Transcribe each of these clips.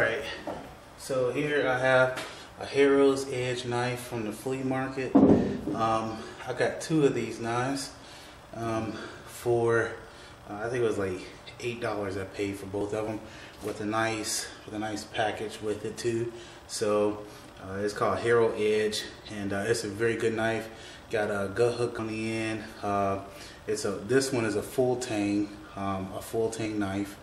Alright, so here I have a Hero's Edge knife from the flea market. I got two of these knives for I think it was like $8 I paid for both of them with a nice package with it too. So it's called Hero Edge, and it's a very good knife. Got a gut hook on the end. This one is a full tang knife,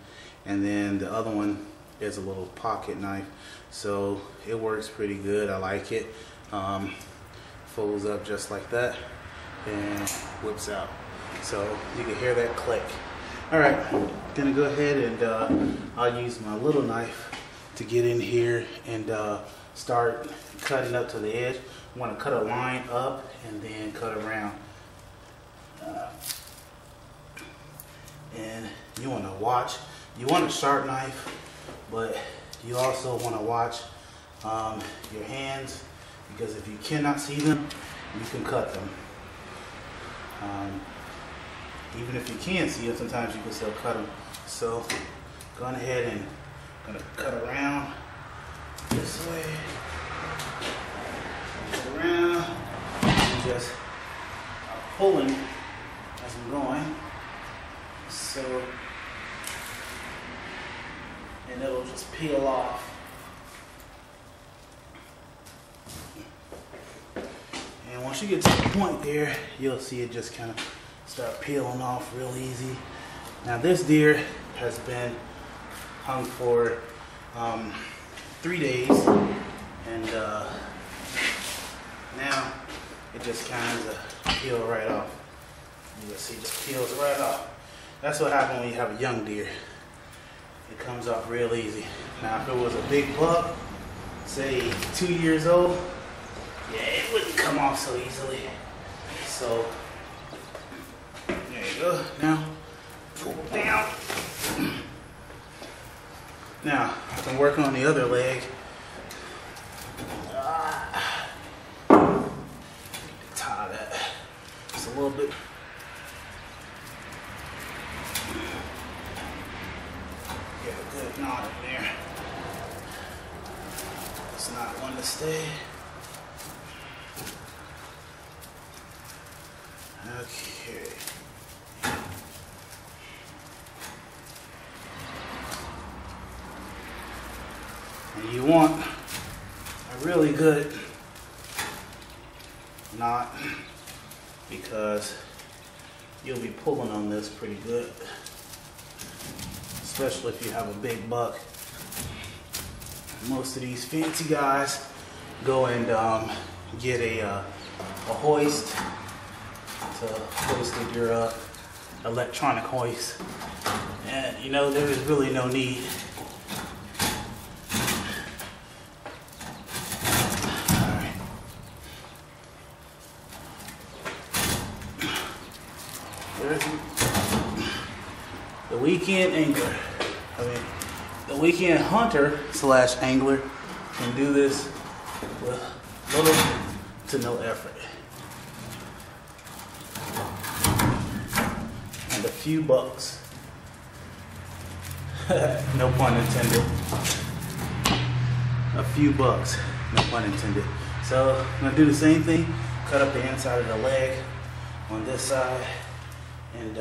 and then the other one is a little pocket knife. So it works pretty good. I like it. Folds up just like that and whips out. So you can hear that click. Alright, gonna go ahead and I'll use my little knife to get in here and start cutting up to the edge. I want to cut a line up and then cut around. And you want to watch. You want a sharp knife, but you also want to watch your hands, because if you cannot see them, you can cut them. Even if you can see them, sometimes you can still cut them. So going ahead and gonna cut around this way, cut around, and just pulling as I'm going. So, and it'll just peel off. And once you get to the point there, you'll see it just kind of start peeling off real easy. Now this deer has been hung for 3 days, and now it just kind of peel right off. You can see it just peels right off. That's what happens when you have a young deer. It comes off real easy. Now if it was a big buck, say 2 years old, yeah, it wouldn't come off so easily. So there you go. Now pull down. Now I can work on the other leg. Tie that just a little bit. Get a good knot in there. It's not one to stay. Okay. And you want a really good knot, because you'll be pulling on this pretty good, especially if you have a big buck. Most of these fancy guys go and get a hoist to hoist the deer up, electronic hoist, and you know, there is really no need. Alright. There's the weekend angler. The weekend hunter / angler can do this with little to no effort. And a few bucks. No pun intended. A few bucks. No pun intended. So I'm going to do the same thing. Cut up the inside of the leg on this side. And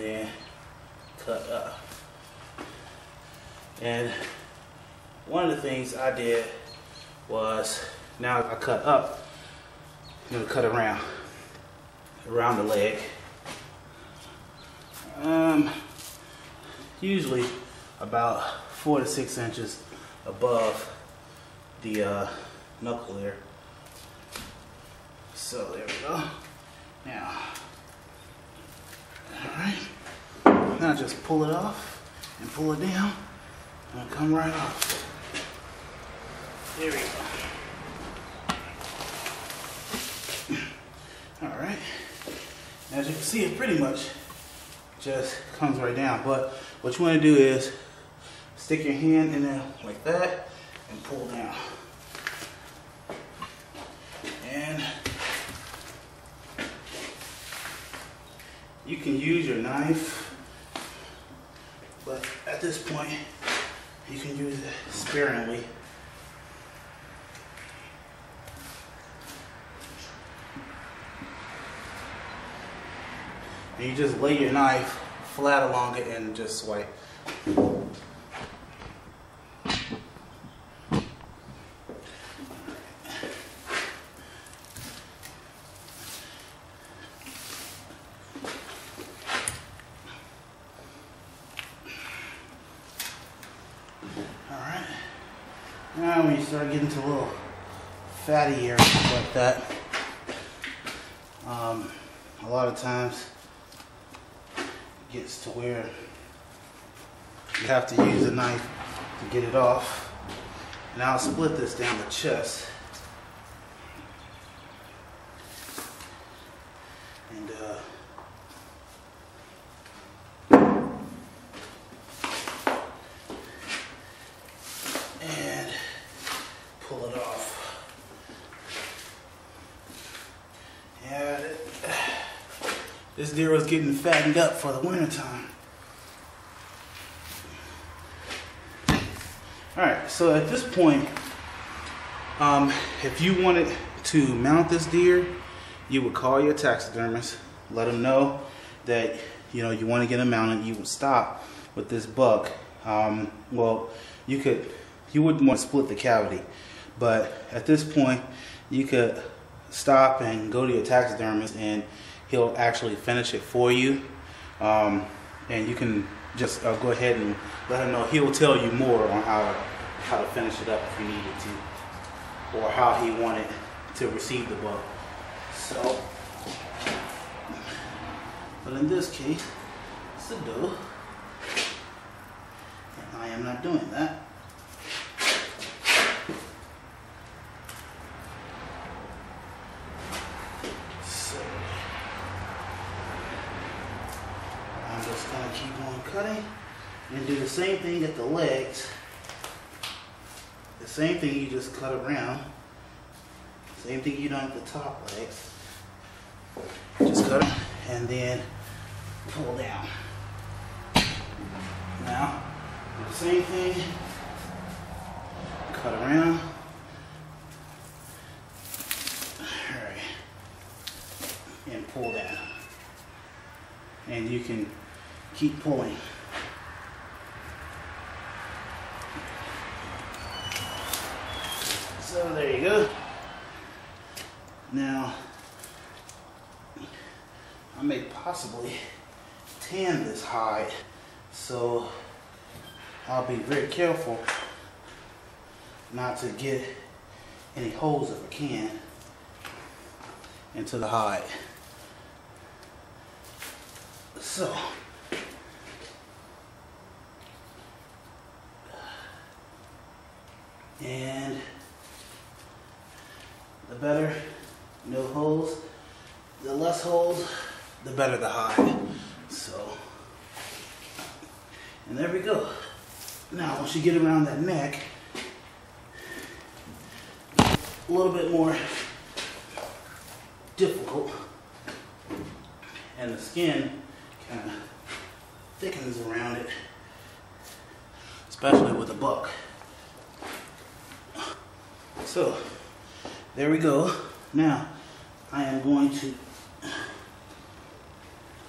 then cut up. And one of the things I did was, now I cut up, I'm going to cut around the leg. Usually about 4 to 6 inches above the knuckle there. So there we go. Now, alright, now just pull it off and pull it down, and it'll come right off. There we go. Alright, as you can see, it pretty much just comes right down, but what you want to do is stick your hand in there like that and pull down. And you can use your knife but at this point, you can use it sparingly. And you just lay your knife flat along it and just swipe. Alright. Now when you start getting to a little fatty areas like that, a lot of times it gets to where you have to use a knife to get it off. And I'll split this down the chest. And pull it off. Yeah, this deer was getting fattened up for the winter time. Alright, so at this point, if you wanted to mount this deer, you would call your taxidermist, let them know that you want to get him mounted. You would stop with this buck. Well, you wouldn't want to split the cavity, but at this point, you could stop and go to your taxidermist, and he'll actually finish it for you. And you can just go ahead and let him know. He'll tell you more on how to finish it up if you needed to, or how he wanted to receive the buck. So, but in this case, it's a doe, and I am not doing that. So, I'm just gonna keep on cutting and do the same thing at the legs. The same thing, you just cut around. Same thing you done at the top legs. Just cut them and then pull down. Now, do the same thing. Cut around. Alright. And pull down. And you can keep pulling. So there you go. Now, I may possibly tan this hide, so I'll be very careful not to get any holes, if I can, into the hide. So, and the better, no holes. The less holes, the better the hide. So, and there we go. Now, once you get around that neck, a little bit more difficult, and the skin kind of thickens around it, especially with a buck. So, there we go. Now, I am going to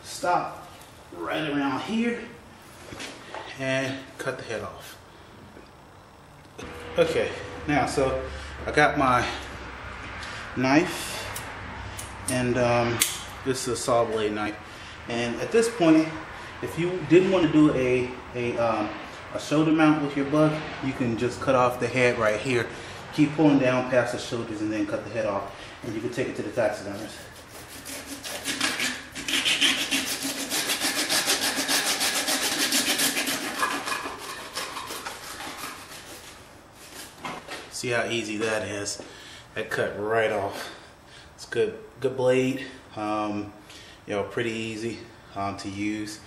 stop right around here and cut the head off. Okay, now, so I got my knife, and this is a saw blade knife. And at this point, if you didn't want to do a shoulder mount with your buck, you can just cut off the head right here. Keep pulling down past the shoulders and then cut the head off, and you can take it to the taxidermist. See how easy that is? That cut right off. It's good blade. Pretty easy to use.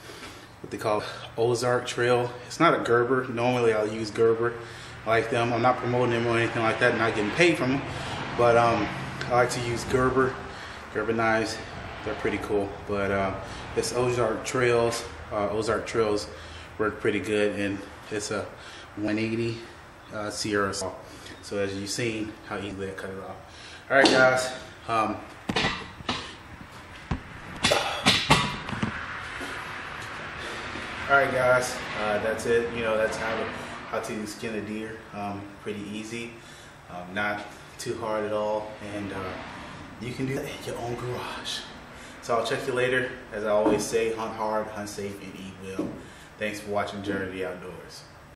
What they call Ozark Trail. It's not a Gerber. Normally I'll use Gerber like them. I'm not promoting them or anything like that, not getting paid from them. But I like to use Gerber knives. They're pretty cool. But this Ozark Trails worked pretty good, and it's a 180 Sierra saw. So as you've seen how easily I cut it off. All right, guys. All right, guys. That's it. You know, that's how to skin a deer. Pretty easy. Not too hard at all, and you can do that in your own garage. So I'll check you later. As I always say, hunt hard, hunt safe, and eat well. Thanks for watching Journey to the Outdoors.